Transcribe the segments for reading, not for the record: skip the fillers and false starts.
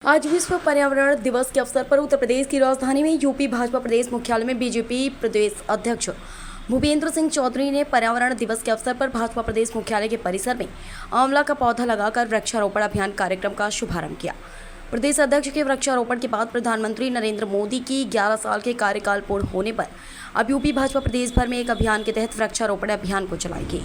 आज विश्व पर्यावरण दिवस के अवसर पर उत्तर प्रदेश की राजधानी में यूपी भाजपा प्रदेश मुख्यालय में बीजेपी प्रदेश अध्यक्ष भूपेंद्र सिंह चौधरी ने पर्यावरण दिवस के अवसर पर भाजपा प्रदेश मुख्यालय के परिसर में आंवला का पौधा लगाकर वृक्षारोपण अभियान कार्यक्रम का शुभारंभ किया। प्रदेश अध्यक्ष के वृक्षारोपण के बाद प्रधानमंत्री नरेंद्र मोदी की 11 साल के कार्यकाल पूर्ण होने पर अब यूपी भाजपा प्रदेश भर में एक अभियान के तहत वृक्षारोपण अभियान को चलाएगी।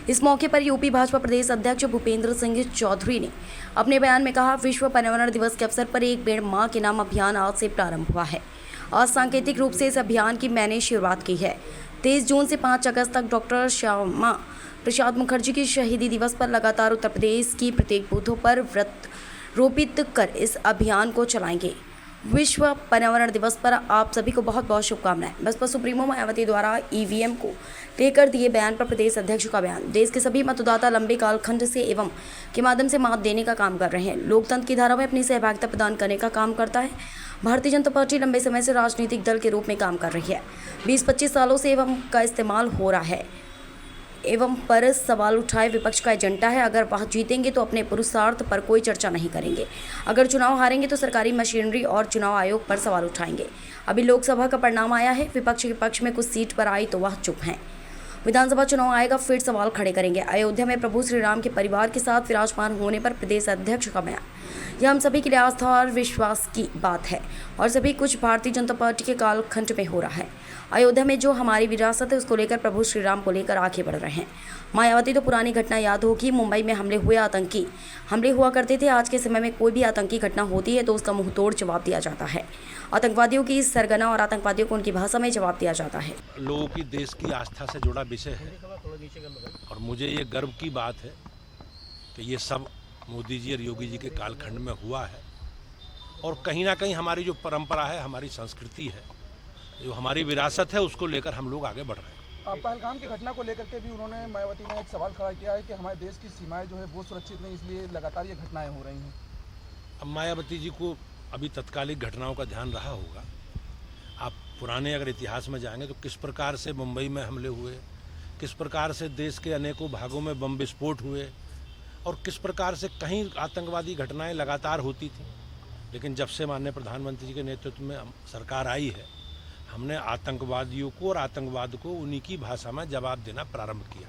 इस मौके पर यूपी भाजपा प्रदेश अध्यक्ष भूपेंद्र सिंह चौधरी ने अपने बयान में कहा, विश्व पर्यावरण दिवस के अवसर पर एक पेड़ मां के नाम अभियान आज से प्रारंभ हुआ है। आज सांकेतिक रूप से इस अभियान की मैंने शुरुआत की है। 23 जून से 5 अगस्त तक डॉक्टर श्यामा प्रसाद मुखर्जी की शहीदी दिवस पर लगातार उत्तर प्रदेश की प्रत्येक बूथों पर वृक्ष रोपित कर इस अभियान को चलाएंगे। विश्व पर्यावरण दिवस पर आप सभी को बहुत बहुत शुभकामनाएं। बसपा सुप्रीमो मायावती द्वारा ईवीएम को लेकर दिए बयान पर प्रदेश अध्यक्ष का बयान। देश के सभी मतदाता लंबे कालखंड से एवं के माध्यम से मत देने का काम कर रहे हैं। लोकतंत्र की धारा में अपनी सहभागिता प्रदान करने का काम करता है। भारतीय जनता पार्टी लंबे समय से राजनीतिक दल के रूप में काम कर रही है। 20-25 सालों से एवं का इस्तेमाल हो रहा है एवं पर सवाल उठाए विपक्ष का एजेंडा है। अगर वह जीतेंगे तो अपने पुरुषार्थ पर कोई चर्चा नहीं करेंगे, अगर चुनाव हारेंगे तो सरकारी मशीनरी और चुनाव आयोग पर सवाल उठाएंगे। अभी लोकसभा का परिणाम आया है, विपक्ष के पक्ष में कुछ सीट पर आई तो वह चुप हैं। विधानसभा चुनाव आएगा, फिर सवाल खड़े करेंगे। अयोध्या में प्रभु श्री राम के परिवार के साथ विराजमान होने पर प्रदेश अध्यक्ष का बयान। यह हम सभी के लिए आस्था और विश्वास की बात है और सभी कुछ भारतीय जनता पार्टी के कालखंड में हो रहा है। अयोध्या में जो हमारी विरासत है उसको लेकर प्रभु श्री राम को लेकर आगे बढ़ रहे हैं। मायावती तो पुरानी घटना याद होगी, मुंबई में आतंकी हमले हुआ करते थे। आज के समय में कोई भी आतंकी घटना होती है तो उसका मुंहतोड़ जवाब दिया जाता है। आतंकवादियों की सरगना और आतंकवादियों को उनकी भाषा में जवाब दिया जाता है। लोगों की देश की आस्था से जुड़ा विषय है और मुझे ये गर्व की बात है कि ये सब मोदी जी और योगी जी के कालखंड में हुआ है और कहीं ना कहीं हमारी जो परंपरा है, हमारी संस्कृति है, जो हमारी विरासत है, उसको लेकर हम लोग आगे बढ़ रहे हैं। पहलगाम की घटना को लेकर के भी उन्होंने मायावती ने एक सवाल खड़ा किया है कि हमारे देश की सीमाएं जो है वो सुरक्षित नहीं, इसलिए लगातार ये घटनाएं हो रही हैं। अब मायावती जी को अभी तत्कालिक घटनाओं का ध्यान रहा होगा। आप पुराने अगर इतिहास में जाएंगे तो किस प्रकार से मुंबई में हमले हुए, किस प्रकार से देश के अनेकों भागों में बम विस्फोट हुए और किस प्रकार से कहीं आतंकवादी घटनाएं लगातार होती थी। लेकिन जब से माननीय प्रधानमंत्री जी के नेतृत्व में सरकार आई है, हमने आतंकवादियों को और आतंकवाद को उन्हीं की भाषा में जवाब देना प्रारंभ किया।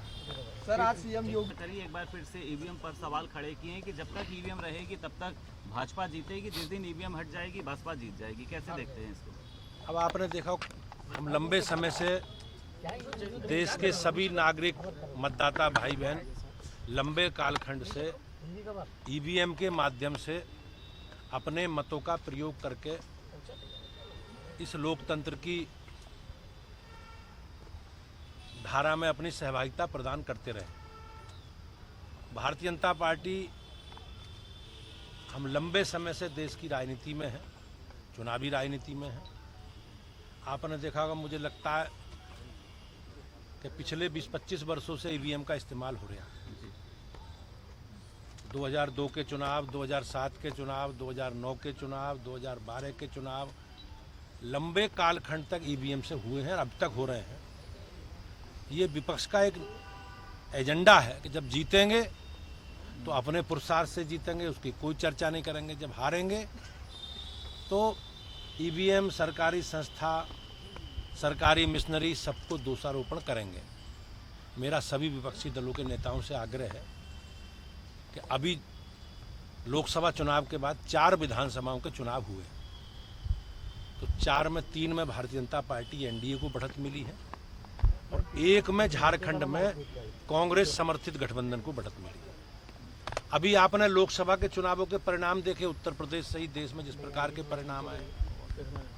सर, आज सीएम योगी एक बार फिर से ईवीएम पर सवाल खड़े किए हैं कि जब तक ईवीएम रहेगी तब तक भाजपा जीतेगी, जिस दिन ईवीएम हट जाएगी बसपा जीत जाएगी। कैसे देखते हैं इसको? अब आपने देखा, हम लंबे समय से देश के सभी नागरिक मतदाता भाई बहन लंबे कालखंड से ईवीएम के माध्यम से अपने मतों का प्रयोग करके इस लोकतंत्र की धारा में अपनी सहभागिता प्रदान करते रहे। भारतीय जनता पार्टी हम लंबे समय से देश की राजनीति में है, चुनावी राजनीति में है। आपने देखा होगा, मुझे लगता है कि पिछले 20-25 वर्षों से ईवीएम का इस्तेमाल हो रहा है। 2002 के चुनाव, 2007 के चुनाव, 2009 के चुनाव, 2012 के चुनाव, लंबे कालखंड तक ईवीएम से हुए हैं और अब तक हो रहे हैं। ये विपक्ष का एक एजेंडा है कि जब जीतेंगे तो अपने पुरुषार्थ से जीतेंगे, उसकी कोई चर्चा नहीं करेंगे। जब हारेंगे तो ईवीएम, सरकारी संस्था, सरकारी मिशनरी सबको दोषारोपण करेंगे। मेरा सभी विपक्षी दलों के नेताओं से आग्रह है कि अभी लोकसभा चुनाव के बाद 4 विधानसभाओं के चुनाव हुए तो 4 में 3 में भारतीय जनता पार्टी एनडीए को बढ़त मिली है और 1 में झारखंड में कांग्रेस समर्थित गठबंधन को बढ़त मिली है। अभी आपने लोकसभा के चुनावों के परिणाम देखे, उत्तर प्रदेश सहित देश में जिस प्रकार के परिणाम आए,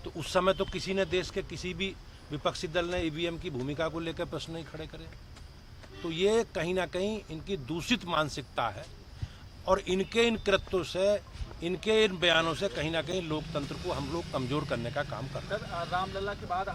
तो उस समय तो किसी ने देश के किसी भी विपक्षी दल ने ईवीएम की भूमिका को लेकर प्रश्न नहीं खड़े करे। तो ये कहीं ना कहीं इनकी दूषित मानसिकता है और इनके इन कृत्यों से, इनके इन बयानों से कहीं ना कहीं लोकतंत्र को हम लोग कमजोर करने का काम कर रहे हैं। रामलला के बाद